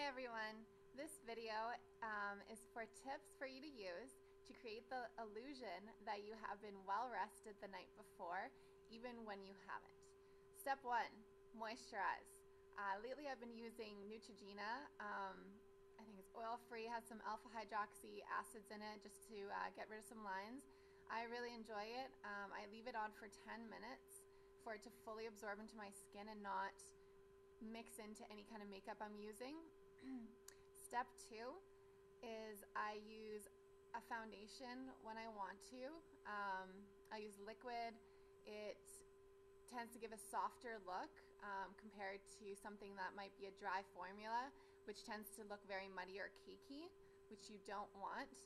Hi everyone, this video is for tips for you to use to create the illusion that you have been well rested the night before, even when you haven't. Step 1, moisturize. Lately I've been using Neutrogena. I think it's oil-free, has some alpha hydroxy acids in it just to get rid of some lines. I really enjoy it. I leave it on for 10 minutes for it to fully absorb into my skin and not mix into any kind of makeup I'm using. Step 2 is I use a foundation when I want to. I use liquid. It tends to give a softer look compared to something that might be a dry formula, which tends to look very muddy or cakey, which you don't want.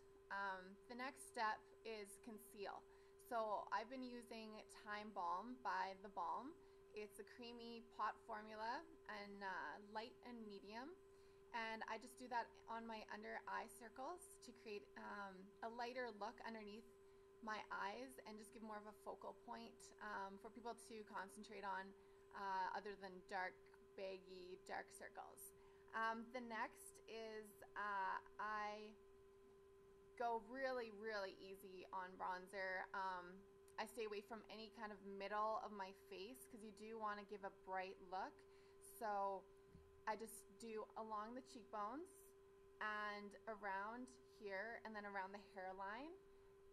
The next step is conceal. So I've been using Time Balm by The Balm. It's a creamy pot formula and light and medium, and I just do that on my under eye circles to create a lighter look underneath my eyes and just give more of a focal point for people to concentrate on other than dark, baggy, dark circles. The next is I go really easy on bronzer. I stay away from any kind of middle of my face because you do want to give a bright look. So I just do along the cheekbones and around here and then around the hairline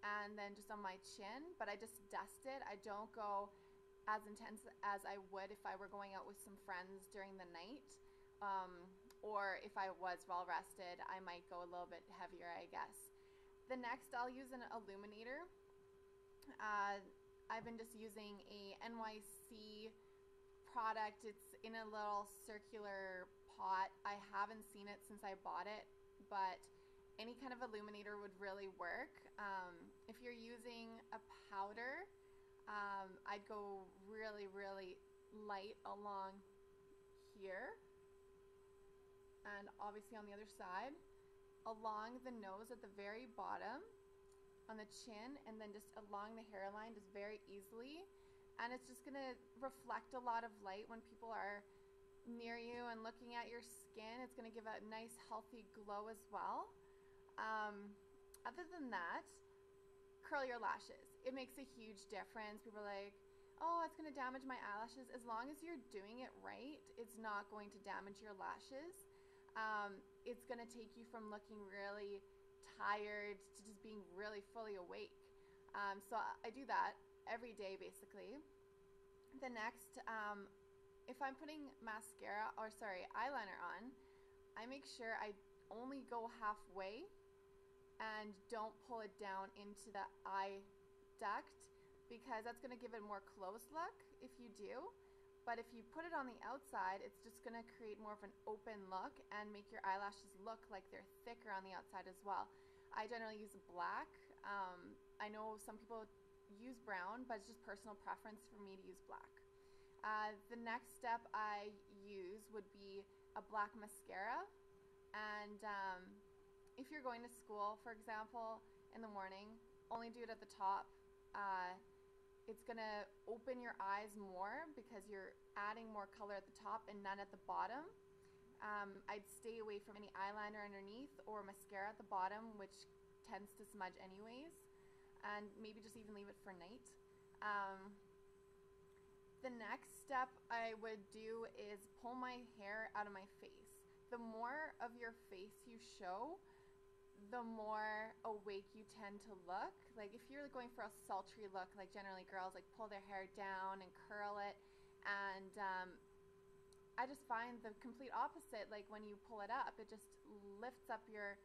and then just on my chin, but I just dust it. I don't go as intense as I would if I were going out with some friends during the night, or if I was well rested, I might go a little bit heavier, I guess. The next, I'll use an illuminator. I've been just using a NYC product. It's in a little circular pot. I haven't seen it since I bought it, but any kind of illuminator would really work. If you're using a powder, I'd go really light along here and obviously on the other side, along the nose at the very bottom, on the chin, and then just along the hairline just very easily. And it's just going to reflect a lot of light when people are near you and looking at your skin. It's going to give a nice healthy glow as well. Other than that, curl your lashes. It makes a huge difference. People are like, oh, it's going to damage my eyelashes. As long as you're doing it right, it's not going to damage your lashes. It's going to take you from looking really tired to just being really fully awake. So I do that every day basically. The next, if I'm putting mascara or eyeliner on, I make sure I only go halfway and don't pull it down into the eye duct, because that's going to give it a more closed look if you do. But if you put it on the outside, it's just going to create more of an open look and make your eyelashes look like they're thicker on the outside as well. I generally use black. I know some people use brown, but it's just personal preference for me to use black. The next step I use would be a black mascara. And if you're going to school, for example, in the morning, only do it at the top. It's going to open your eyes more because you're adding more color at the top and none at the bottom. I'd stay away from any eyeliner underneath or mascara at the bottom, which tends to smudge anyways, and maybe just even leave it for night. The next step I would do is pull my hair out of my face. The more of your face you show, the more awake you tend to look. Like if you're going for a sultry look, like generally girls like pull their hair down and curl it, and I just find the complete opposite. Like when you pull it up, it just lifts up your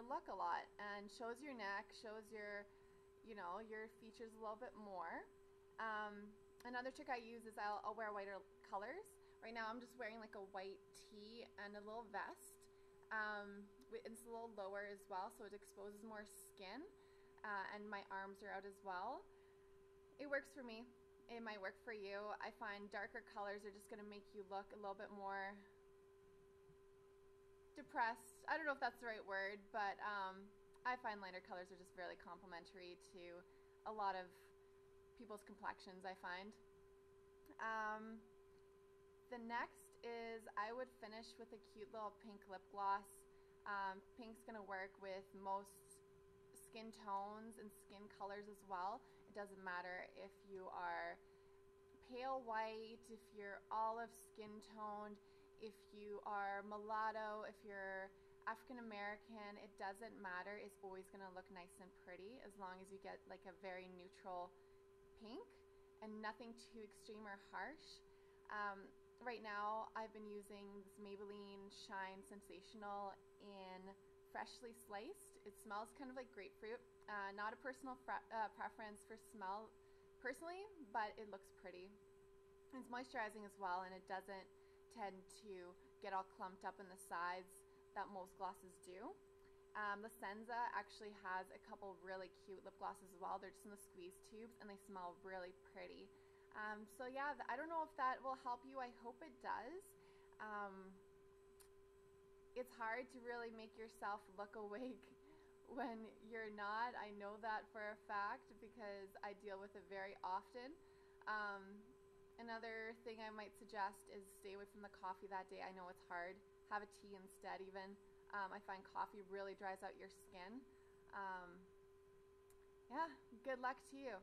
look a lot and shows your neck, shows your, you know, your features a little bit more. Another trick I use is I'll wear whiter colors. Right now I'm just wearing like a white tee and a little vest. It's a little lower as well, so it exposes more skin, and my arms are out as well. It works for me. It might work for you. I find darker colors are just going to make you look a little bit more depressed. I don't know if that's the right word, but I find lighter colors are just really complementary to a lot of people's complexions, I find. The next is I would finish with a cute little pink lip gloss. Pink's going to work with most skin tones and skin colors as well. It doesn't matter if you are pale white, if you're olive skin toned, if you are mulatto, if you're African American, it doesn't matter. It's always going to look nice and pretty as long as you get like a very neutral pink and nothing too extreme or harsh. Right now I've been using this Maybelline Shine Sensational in Freshly Sliced. It smells kind of like grapefruit. Not a personal preference for smell personally, but it looks pretty. It's moisturizing as well, and it doesn't tend to get all clumped up in the sides that most glosses do. The Senza actually has a couple really cute lip glosses as well. They're just in the squeeze tubes and they smell really pretty. So yeah, I don't know if that will help you. I hope it does. It's hard to really make yourself look awake when you're not. I know that for a fact because I deal with it very often. Another thing I might suggest is stay away from the coffee that day. I know it's hard. Have a tea instead even. I find coffee really dries out your skin. Yeah, good luck to you.